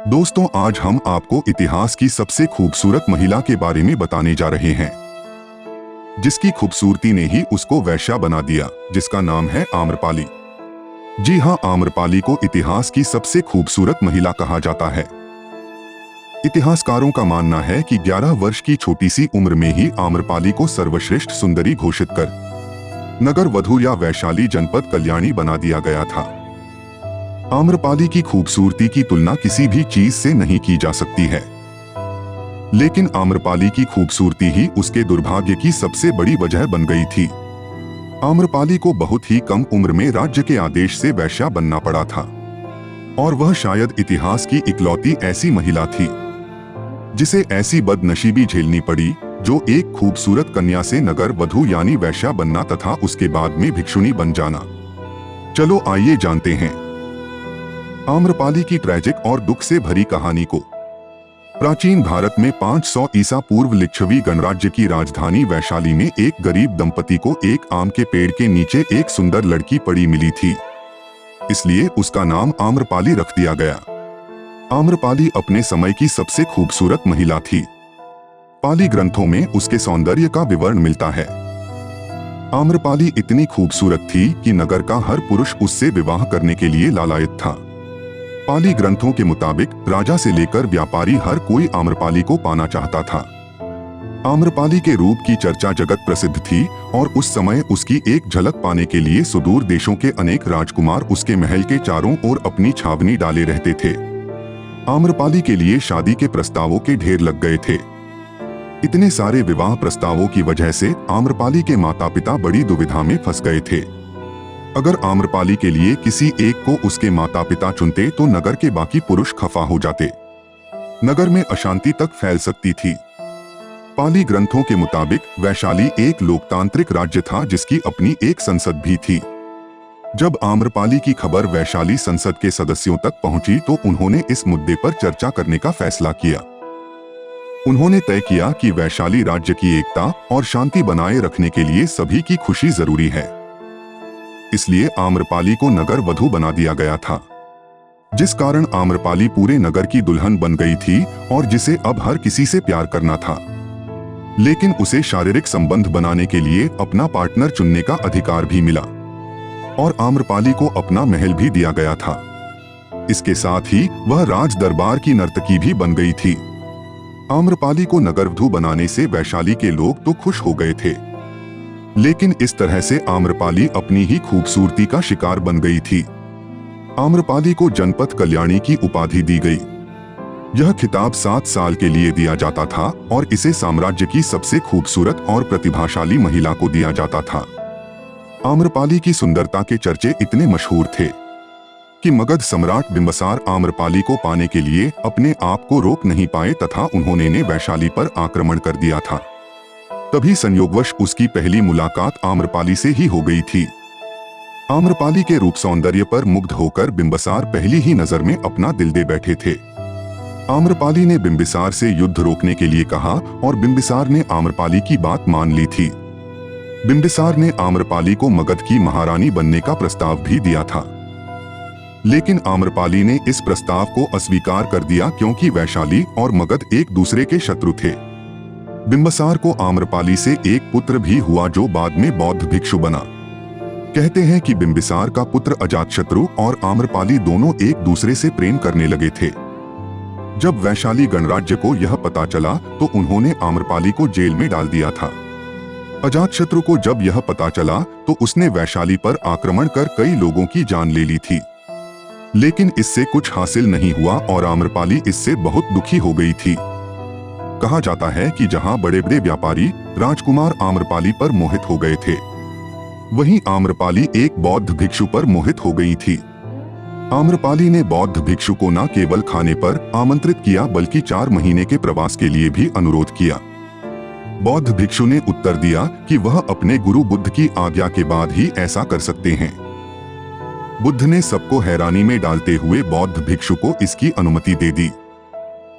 दोस्तों, आज हम आपको इतिहास की सबसे खूबसूरत महिला के बारे में बताने जा रहे हैं, जिसकी खूबसूरती ने ही उसको वैश्या बना दिया, जिसका नाम है आम्रपाली। जी हाँ, आम्रपाली को इतिहास की सबसे खूबसूरत महिला कहा जाता है। इतिहासकारों का मानना है कि 11 वर्ष की छोटी सी उम्र में ही आम्रपाली को सर्वश्रेष्ठ सुंदरी घोषित कर नगर वधू या वैशाली जनपद कल्याणी बना दिया गया था। आम्रपाली की खूबसूरती की तुलना किसी भी चीज से नहीं की जा सकती है, लेकिन आम्रपाली की खूबसूरती ही उसके दुर्भाग्य की सबसे बड़ी वजह बन गई थी। आम्रपाली को बहुत ही कम उम्र में राज्य के आदेश से वैश्या बनना पड़ा था, और वह शायद इतिहास की इकलौती ऐसी महिला थी जिसे ऐसी बदनसीबी झेलनी पड़ी, जो एक खूबसूरत कन्या से नगर वधू यानी वैश्या बनना तथा उसके बाद में भिक्षुणी बन जाना। चलो आइए जानते हैं आम्रपाली की ट्रैजिक और दुख से भरी कहानी को। प्राचीन भारत में 500 ईसा पूर्व लिच्छवी गणराज्य की राजधानी वैशाली में एक गरीब दंपति को एक आम के पेड़ के नीचे एक सुंदर लड़की पड़ी मिली थी, इसलिए उसका नाम आम्रपाली रख दिया गया। आम्रपाली अपने समय की सबसे खूबसूरत महिला थी। पाली ग्रंथों में उसके सौंदर्य का विवरण मिलता है। आम्रपाली इतनी खूबसूरत थी कि नगर का हर पुरुष उससे विवाह करने के लिए लालायित था। पाली ग्रंथों के मुताबिक राजा से लेकर व्यापारी हर कोई आम्रपाली को पाना चाहता था। आम्रपाली के रूप की चर्चा जगत प्रसिद्ध थी और उस समय उसकी एक झलक पाने के लिए सुदूर देशों के अनेक राजकुमार उसके महल के चारों ओर अपनी छावनी डाले रहते थे। आम्रपाली के लिए शादी के प्रस्तावों के ढेर लग गए थे। इतने सारे विवाह प्रस्तावों की वजह से आम्रपाली के माता पिता बड़ी दुविधा में फंस गए थे। अगर आम्रपाली के लिए किसी एक को उसके माता पिता चुनते तो नगर के बाकी पुरुष खफा हो जाते। नगर में अशांति तक फैल सकती थी। पाली ग्रंथों के मुताबिक वैशाली एक लोकतांत्रिक राज्य था जिसकी अपनी एक संसद भी थी। जब आम्रपाली की खबर वैशाली संसद के सदस्यों तक पहुंची तो उन्होंने इस मुद्दे पर चर्चा करने का फैसला किया। उन्होंने तय किया कि वैशाली राज्य की एकता और शांति बनाए रखने के लिए सभी की खुशी जरूरी है, इसलिए आम्रपाली को नगर वधू बना दिया गया था, जिस कारण आम्रपाली पूरे नगर की दुल्हन बन गई थी और जिसे अब हर किसी से प्यार करना था। लेकिन उसे शारीरिक संबंध बनाने के लिए अपना पार्टनर चुनने का अधिकार भी मिला और आम्रपाली को अपना महल भी दिया गया था। इसके साथ ही वह राज दरबार की नर्तकी भी बन गई थी। आम्रपाली को नगर वधू बनाने से वैशाली के लोग तो खुश हो गए थे, लेकिन इस तरह से आम्रपाली अपनी ही खूबसूरती का शिकार बन गई थी। आम्रपाली को जनपद कल्याणी की उपाधि दी गई। यह खिताब 7 साल के लिए दिया जाता था और इसे साम्राज्य की सबसे खूबसूरत और प्रतिभाशाली महिला को दिया जाता था। आम्रपाली की सुंदरता के चर्चे इतने मशहूर थे कि मगध सम्राट बिंबिसार आम्रपाली को पाने के लिए अपने आप को रोक नहीं पाए तथा उन्होंने वैशाली पर आक्रमण कर दिया था। तभी संयोगवश उसकी पहली मुलाकात आम्रपाली से ही हो गई थी। आम्रपाली के रूप सौंदर्य पर मुग्ध होकर बिंबिसार पहली ही नजर में अपना दिल दे बैठे थे। आम्रपाली ने बिंबिसार से युद्ध रोकने के लिए कहा और बिंबिसार ने आम्रपाली की बात मान ली थी। बिंबिसार ने आम्रपाली को मगध की महारानी बनने का प्रस्ताव भी दिया था, लेकिन आम्रपाली ने इस प्रस्ताव को अस्वीकार कर दिया क्योंकि वैशाली और मगध एक दूसरे के शत्रु थे। बिंबिसार को आम्रपाली से एक पुत्र भी हुआ जो बाद में बौद्ध भिक्षु बना। कहते हैं कि बिंबिसार का पुत्र अजातशत्रु और आम्रपाली दोनों एक दूसरे से प्रेम करने लगे थे। जब वैशाली गणराज्य को यह पता चला तो उन्होंने आम्रपाली को जेल में डाल दिया था। अजातशत्रु को जब यह पता चला तो उसने वैशाली पर आक्रमण कर कई लोगों की जान ले ली थी, लेकिन इससे कुछ हासिल नहीं हुआ और आम्रपाली इससे बहुत दुखी हो गई थी। कहा जाता है कि जहां बड़े बड़े व्यापारी राजकुमार आम्रपाली पर मोहित हो गए थे, वहीं आम्रपाली एक बौद्ध भिक्षु पर मोहित हो गई थी। आम्रपाली ने बौद्ध भिक्षु को न केवल खाने पर आमंत्रित किया बल्कि 4 महीने के प्रवास के लिए भी अनुरोध किया। बौद्ध भिक्षु ने उत्तर दिया कि वह अपने गुरु बुद्ध की आज्ञा के बाद ही ऐसा कर सकते हैं। बुद्ध ने सबको हैरानी में डालते हुए बौद्ध भिक्षु को इसकी अनुमति दे दी।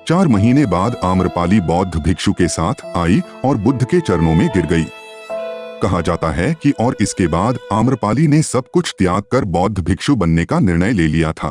4 महीने बाद आम्रपाली बौद्ध भिक्षु के साथ आई और बुद्ध के चरणों में गिर गई। कहा जाता है कि और इसके बाद आम्रपाली ने सब कुछ त्याग कर बौद्ध भिक्षु बनने का निर्णय ले लिया था।